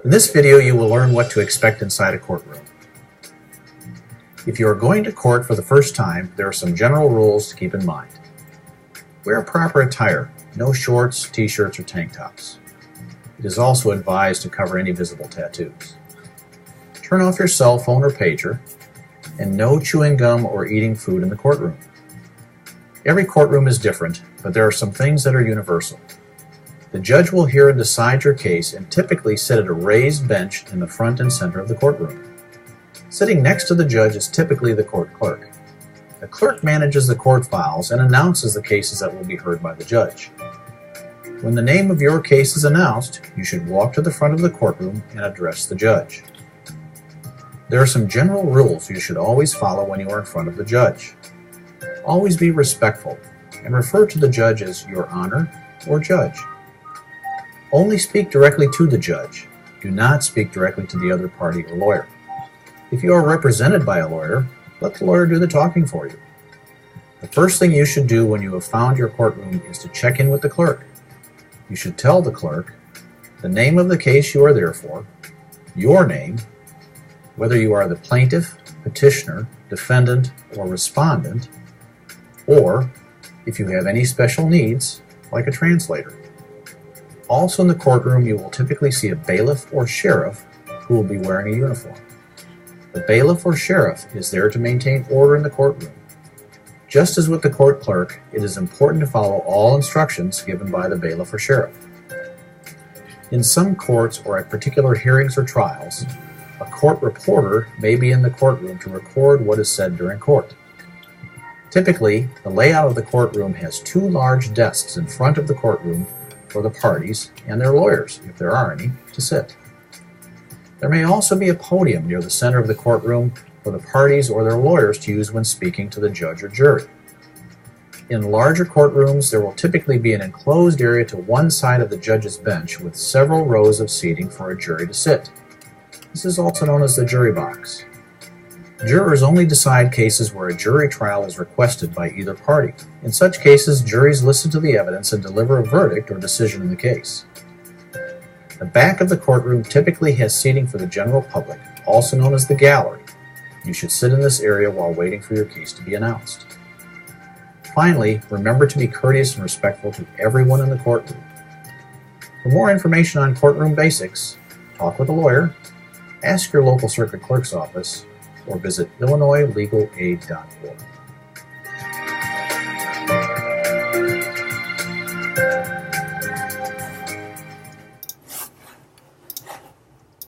In this video, you will learn what to expect inside a courtroom. If you are going to court for the first time, there are some general rules to keep in mind. Wear proper attire, no shorts, t-shirts, or tank tops. It is also advised to cover any visible tattoos. Turn off your cell phone or pager, and no chewing gum or eating food in the courtroom. Every courtroom is different, but there are some things that are universal. The judge will hear and decide your case and typically sit at a raised bench in the front and center of the courtroom. Sitting next to the judge is typically the court clerk. The clerk manages the court files and announces the cases that will be heard by the judge. When the name of your case is announced, you should walk to the front of the courtroom and address the judge. There are some general rules you should always follow when you are in front of the judge. Always be respectful and refer to the judge as Your Honor or Judge. Only speak directly to the judge. Do not speak directly to the other party or lawyer. If you are represented by a lawyer, let the lawyer do the talking for you. The first thing you should do when you have found your courtroom is to check in with the clerk. You should tell the clerk the name of the case you are there for, your name, whether you are the plaintiff, petitioner, defendant, or respondent, or if you have any special needs, like a translator. Also in the courtroom, you will typically see a bailiff or sheriff who will be wearing a uniform. The bailiff or sheriff is there to maintain order in the courtroom. Just as with the court clerk, it is important to follow all instructions given by the bailiff or sheriff. In some courts or at particular hearings or trials, a court reporter may be in the courtroom to record what is said during court. Typically, the layout of the courtroom has two large desks in front of the courtroom for the parties and their lawyers, if there are any, to sit. There may also be a podium near the center of the courtroom for the parties or their lawyers to use when speaking to the judge or jury. In larger courtrooms, there will typically be an enclosed area to one side of the judge's bench with several rows of seating for a jury to sit. This is also known as the jury box. Jurors only decide cases where a jury trial is requested by either party. In such cases, juries listen to the evidence and deliver a verdict or decision in the case. The back of the courtroom typically has seating for the general public, also known as the gallery. You should sit in this area while waiting for your case to be announced. Finally, remember to be courteous and respectful to everyone in the courtroom. For more information on courtroom basics, talk with a lawyer, ask your local circuit clerk's office, or visit IllinoisLegalAid.org.